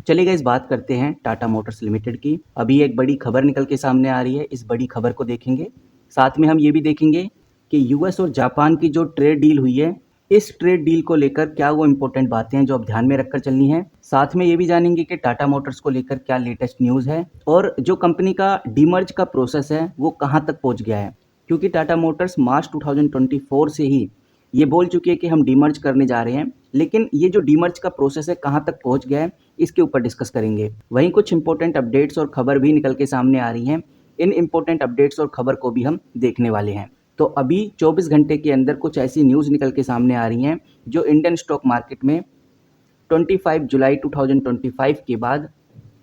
चलिए गाइस बात करते हैं टाटा मोटर्स लिमिटेड की। अभी एक बड़ी खबर निकल के सामने आ रही है, इस बड़ी खबर को देखेंगे। साथ में हम ये भी देखेंगे कि यूएस और जापान की जो ट्रेड डील हुई है, इस ट्रेड डील को लेकर क्या वो इम्पोर्टेंट बातें हैं जो अब ध्यान में रखकर चलनी है। साथ में ये भी जानेंगे कि टाटा मोटर्स को लेकर क्या लेटेस्ट न्यूज़ है और जो कंपनी का डीमर्ज का प्रोसेस है वो कहाँ तक पहुँच गया है। क्योंकि टाटा मोटर्स मार्च 2024 से ही ये बोल चुकी है कि हम डीमर्ज करने जा रहे हैं, लेकिन ये जो डीमर्ज का प्रोसेस है कहाँ तक पहुँच गया है इसके ऊपर डिस्कस करेंगे। वहीं कुछ इंपॉर्टेंट अपडेट्स और खबर भी निकल के सामने आ रही हैं। इन इंपॉर्टेंट अपडेट्स और खबर को भी हम देखने वाले हैं। तो अभी 24 घंटे के अंदर कुछ ऐसी न्यूज़ निकल के सामने आ रही हैं जो इंडियन स्टॉक मार्केट में 25 जुलाई 2025 के बाद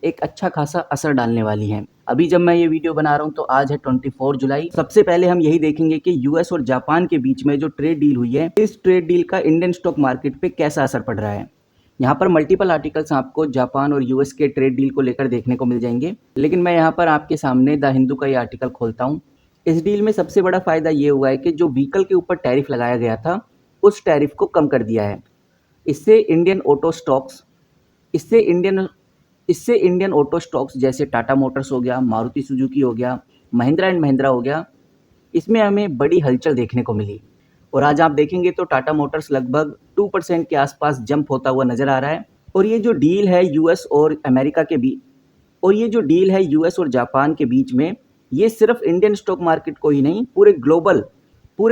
एक अच्छा खासा असर डालने वाली हैं। अभी जब मैं ये वीडियो बना रहा हूँ तो आज है 24 जुलाई। सबसे पहले हम यही देखेंगे कि यूएस और जापान के बीच में जो ट्रेड डील हुई है, इस ट्रेड डील का इंडियन स्टॉक मार्केट पे कैसा असर पड़ रहा है। यहाँ पर मल्टीपल आर्टिकल्स आपको जापान और यूएस के ट्रेड डील को लेकर देखने को मिल जाएंगे, लेकिन मैं यहाँ पर आपके सामने द हिंदू का ये आर्टिकल खोलता हूँ। इस डील में सबसे बड़ा फ़ायदा ये हुआ है कि जो व्हीकल के ऊपर टैरिफ लगाया गया था, उस टैरिफ को कम कर दिया है। इससे इंडियन ऑटो स्टॉक्स इससे इंडियन ऑटो स्टॉक्स जैसे टाटा मोटर्स हो गया, मारुति सुजुकी हो गया, महिंद्रा एंड महिंद्रा हो गया, इसमें हमें बड़ी हलचल देखने को मिली। और आज आप देखेंगे तो टाटा मोटर्स लगभग 2% के आसपास जंप होता हुआ नज़र आ रहा है। और ये जो डील है यूएस और अमेरिका के बीच और ये जो डील है यूएस और जापान के बीच में, ये सिर्फ इंडियन स्टॉक मार्केट को ही नहीं, पूरे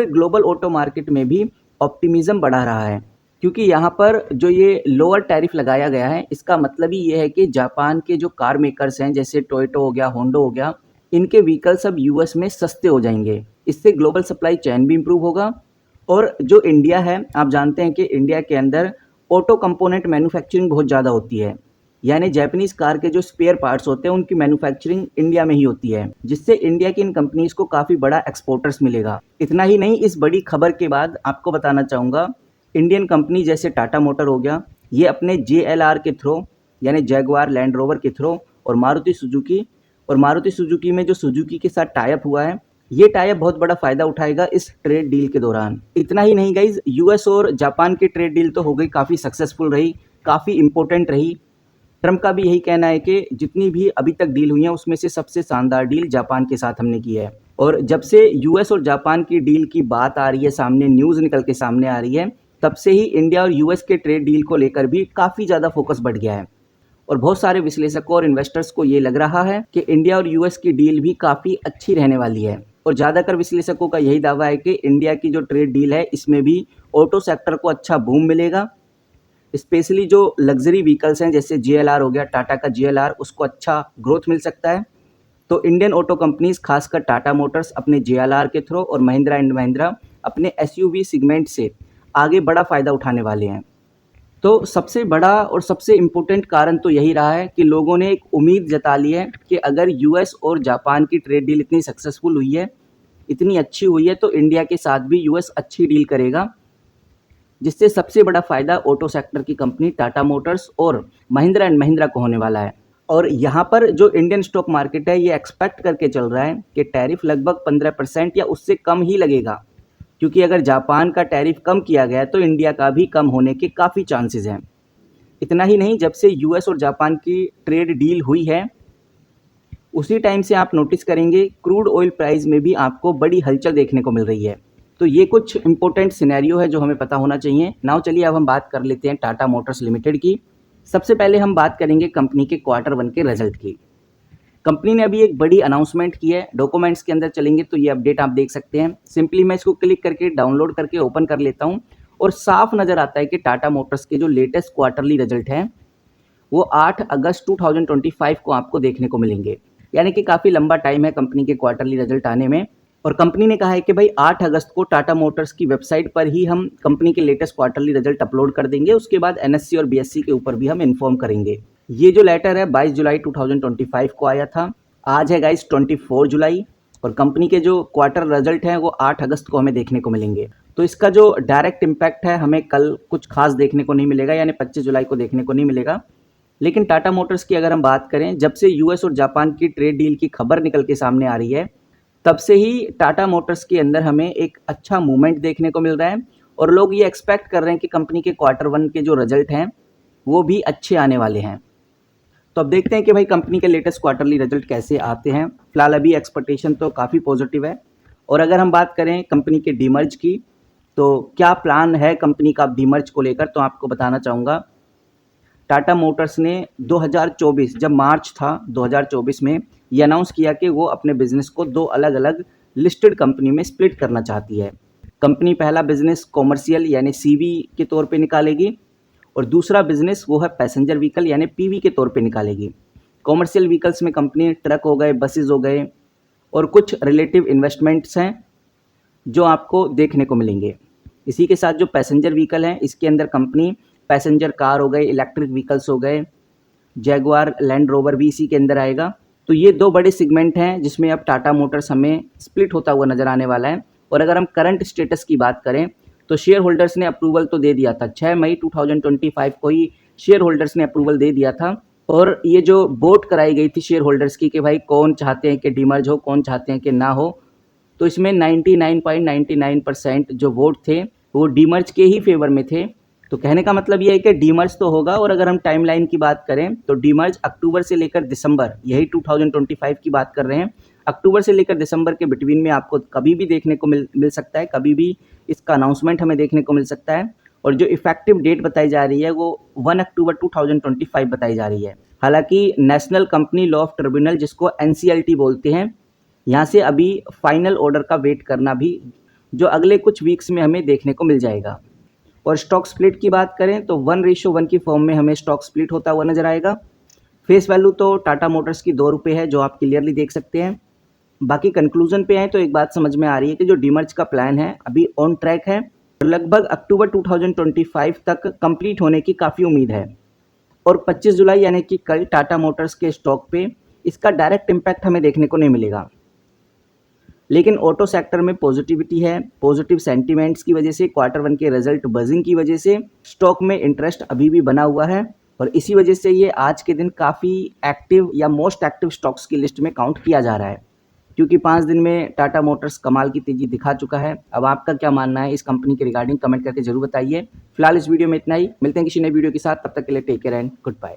ग्लोबल ऑटो मार्केट में भी ऑप्टिमिज्म बढ़ा रहा है। क्योंकि यहाँ पर जो ये लोअर टैरिफ लगाया गया है, इसका मतलब ही ये है कि जापान के जो कार मेकर्स हैं जैसे टोयोटा हो गया, होंडा हो गया, इनके व्हीकल्स अब यूएस में सस्ते हो जाएंगे। इससे ग्लोबल सप्लाई चेन भी इम्प्रूव होगा। और जो इंडिया है, आप जानते हैं कि इंडिया के अंदर ऑटो कंपोनेंट मैन्युफैक्चरिंग बहुत ज़्यादा होती है, यानी जापानीज़ कार के जो स्पेयर पार्ट्स होते हैं उनकी मैन्युफैक्चरिंग इंडिया में ही होती है, जिससे इंडिया की इन कंपनीज़ को काफ़ी बड़ा एक्सपोर्टर्स मिलेगा। इतना ही नहीं, इस बड़ी खबर के बाद आपको बताना चाहूँगा, इंडियन कंपनी जैसे टाटा मोटर हो गया, ये अपने JLR के थ्रू, यानी जैगुआर लैंड रोवर के थ्रू, और मारुति सुजुकी में जो सुजुकी के साथ टाई अप हुआ है, ये टाई अप बहुत बड़ा फ़ायदा उठाएगा इस ट्रेड डील के दौरान। इतना ही नहीं गाइज, यूएस और जापान की ट्रेड डील तो हो गई, काफ़ी सक्सेसफुल रही, काफ़ी इंपॉर्टेंट रही। ट्रम्प का भी यही कहना है कि जितनी भी अभी तक डील हुई है उसमें से सबसे शानदार डील जापान के साथ हमने की है। और जब से यूएस और जापान की डील की बात आ रही है सामने, न्यूज़ निकल के सामने आ रही है, तब से ही इंडिया और यूएस के ट्रेड डील को लेकर भी काफ़ी ज़्यादा फोकस बढ़ गया है। और बहुत सारे विश्लेषकों और इन्वेस्टर्स को ये लग रहा है कि इंडिया और यूएस की डील भी काफ़ी अच्छी रहने वाली है। और ज़्यादातर विश्लेषकों का यही दावा है कि इंडिया की जो ट्रेड डील है इसमें भी ऑटो सेक्टर को अच्छा बूम मिलेगा। स्पेशली जो लग्जरी व्हीकल्स हैं जैसे JLR हो गया, टाटा का JLR, उसको अच्छा ग्रोथ मिल सकता है। तो इंडियन ऑटो कंपनीज खासकर टाटा मोटर्स अपने JLR के थ्रू और महिंद्रा एंड महिंद्रा अपने SUV सेगमेंट से आगे बड़ा फ़ायदा उठाने वाले हैं। तो सबसे बड़ा और सबसे इम्पोर्टेंट कारण तो यही रहा है कि लोगों ने एक उम्मीद जता ली है कि अगर यूएस और जापान की ट्रेड डील इतनी सक्सेसफुल हुई है, इतनी अच्छी हुई है, तो इंडिया के साथ भी यूएस अच्छी डील करेगा, जिससे सबसे बड़ा फ़ायदा ऑटो सेक्टर की कंपनी टाटा मोटर्स और महिंद्रा एंड महिंद्रा को होने वाला है। और यहाँ पर जो इंडियन स्टॉक मार्केट है ये एक्सपेक्ट करके चल रहा है कि टैरिफ लगभग 15% या उससे कम ही लगेगा, क्योंकि अगर जापान का टैरिफ कम किया गया तो इंडिया का भी कम होने के काफ़ी चांसेस हैं। इतना ही नहीं, जब से यूएस और जापान की ट्रेड डील हुई है उसी टाइम से आप नोटिस करेंगे क्रूड ऑयल प्राइस में भी आपको बड़ी हलचल देखने को मिल रही है। तो ये कुछ इंपॉर्टेंट सिनेरियो है जो हमें पता होना चाहिए। नाउ चलिए अब हम बात कर लेते हैं टाटा मोटर्स लिमिटेड की। सबसे पहले हम बात करेंगे कंपनी के Q1 के रिजल्ट की। कंपनी ने अभी एक बड़ी अनाउंसमेंट की है। डॉक्यूमेंट्स के अंदर चलेंगे तो ये अपडेट आप देख सकते हैं। सिंपली मैं इसको क्लिक करके डाउनलोड करके ओपन कर लेता हूँ और साफ नज़र आता है कि टाटा मोटर्स के जो लेटेस्ट क्वार्टरली रिजल्ट हैं वो 8 अगस्त 2025 को आपको देखने को मिलेंगे, यानी कि काफ़ी लंबा टाइम है कंपनी के क्वार्टरली रिजल्ट आने में। और कंपनी ने कहा है कि भाई 8 अगस्त को टाटा मोटर्स की वेबसाइट पर ही हम कंपनी के लेटेस्ट क्वार्टरली रिजल्ट अपलोड कर देंगे, उसके बाद NSE और BSE के ऊपर भी हम इन्फॉर्म करेंगे। ये जो लेटर है 22 जुलाई 2025 को आया था। आज है गाइस 24 जुलाई और कंपनी के जो क्वार्टर रिजल्ट हैं वो 8 अगस्त को हमें देखने को मिलेंगे। तो इसका जो डायरेक्ट इम्पैक्ट है हमें कल कुछ खास देखने को नहीं मिलेगा, यानी 25 जुलाई को देखने को नहीं मिलेगा। लेकिन टाटा मोटर्स की अगर हम बात करें, जब से यूएस और जापान की ट्रेड डील की खबर निकल के सामने आ रही है तब से ही टाटा मोटर्स के अंदर हमें एक अच्छा मूवमेंट देखने को मिल रहा है और लोग ये एक्सपेक्ट कर रहे हैं कि कंपनी के Q1 के जो रिजल्ट हैं वो भी अच्छे आने वाले हैं। तो अब देखते हैं कि भाई कंपनी के लेटेस्ट क्वार्टरली रिजल्ट कैसे आते हैं। फिलहाल अभी एक्सपेक्टेशन तो काफ़ी पॉजिटिव है। और अगर हम बात करें कंपनी के डीमर्ज की, तो क्या प्लान है कंपनी का डीमर्ज को लेकर, तो आपको बताना चाहूँगा। टाटा मोटर्स ने 2024 जब मार्च था 2024 में ये अनाउंस किया कि वो अपने बिजनेस को दो अलग अलग लिस्टेड कंपनी में स्प्लिट करना चाहती है। कंपनी पहला बिजनेस कॉमर्शियल यानी सीवी के तौर पे निकालेगी और दूसरा बिजनेस वो है पैसेंजर व्हीकल यानी पीवी के तौर पे निकालेगी। कॉमर्शियल व्हीकल्स में कंपनी ट्रक हो गए, बसेस हो गए और कुछ रिलेटिव इन्वेस्टमेंट्स हैं जो आपको देखने को मिलेंगे। इसी के साथ जो पैसेंजर व्हीकल हैं इसके अंदर कंपनी पैसेंजर कार हो गए, इलेक्ट्रिक व्हीकल्स हो गए, जैगुआर लैंड रोवर भी इसी के अंदर आएगा। तो ये दो बड़े सेगमेंट हैं जिसमें अब टाटा मोटर्स हमें स्प्लिट होता हुआ नज़र आने वाला है। और अगर हम करंट स्टेटस की बात करें तो शेयर होल्डर्स ने अप्रूवल तो दे दिया था, 6 मई 2025 को ही शेयर होल्डर्स ने अप्रूवल दे दिया था। और ये जो वोट कराई गई थी शेयर होल्डर्स की कि भाई कौन चाहते हैं कि डीमर्ज हो, कौन चाहते हैं कि ना हो, तो इसमें 99.99% जो वोट थे वो डीमर्ज के ही फेवर में थे। तो कहने का मतलब ये है कि डीमर्ज तो होगा। और अगर हम टाइमलाइन की बात करें तो डीमर्ज अक्टूबर से लेकर दिसंबर, यही 2025 की बात कर रहे हैं, अक्टूबर से लेकर दिसंबर के बिटवीन में आपको कभी भी देखने को मिल सकता है, कभी भी इसका अनाउंसमेंट हमें देखने को मिल सकता है। और जो इफेक्टिव डेट बताई जा रही है वो 1 अक्टूबर 2025 बताई जा रही है। हालांकि national company law of tribunal, जिसको NCLT बोलते हैं, यहाँ से अभी फाइनल ऑर्डर का वेट करना भी जो अगले कुछ वीक्स में हमें देखने को मिल जाएगा। और स्टॉक स्प्लिट की बात करें तो 1:1 की फॉर्म में हमें स्टॉक स्प्लिट होता हुआ नजर आएगा। फेस वैल्यू तो टाटा मोटर्स की 2 रुपये है जो आप क्लियरली देख सकते हैं। बाकी कंक्लूजन पे आए तो एक बात समझ में आ रही है कि जो डीमर्ज का प्लान है अभी ऑन ट्रैक है और लगभग अक्टूबर 2025 तक कंप्लीट होने की काफ़ी उम्मीद है। और 25 जुलाई यानी कि कल टाटा मोटर्स के स्टॉक पे इसका डायरेक्ट इम्पैक्ट हमें देखने को नहीं मिलेगा। लेकिन ऑटो सेक्टर में पॉजिटिविटी है, पॉजिटिव सेंटीमेंट्स की वजह से, Q1 के रिजल्ट बजिंग की वजह से स्टॉक में इंटरेस्ट अभी भी बना हुआ है। और इसी वजह से ये आज के दिन काफ़ी एक्टिव या मोस्ट एक्टिव स्टॉक्स की लिस्ट में काउंट किया जा रहा है, क्योंकि 5 दिन में टाटा मोटर्स कमाल की तेजी दिखा चुका है। अब आपका क्या मानना है इस कंपनी के रिगार्डिंग, कमेंट करके जरूर बताइए। फिलहाल इस वीडियो में इतना ही, मिलते हैं किसी नए वीडियो के साथ, तब तक के लिए take care and good bye.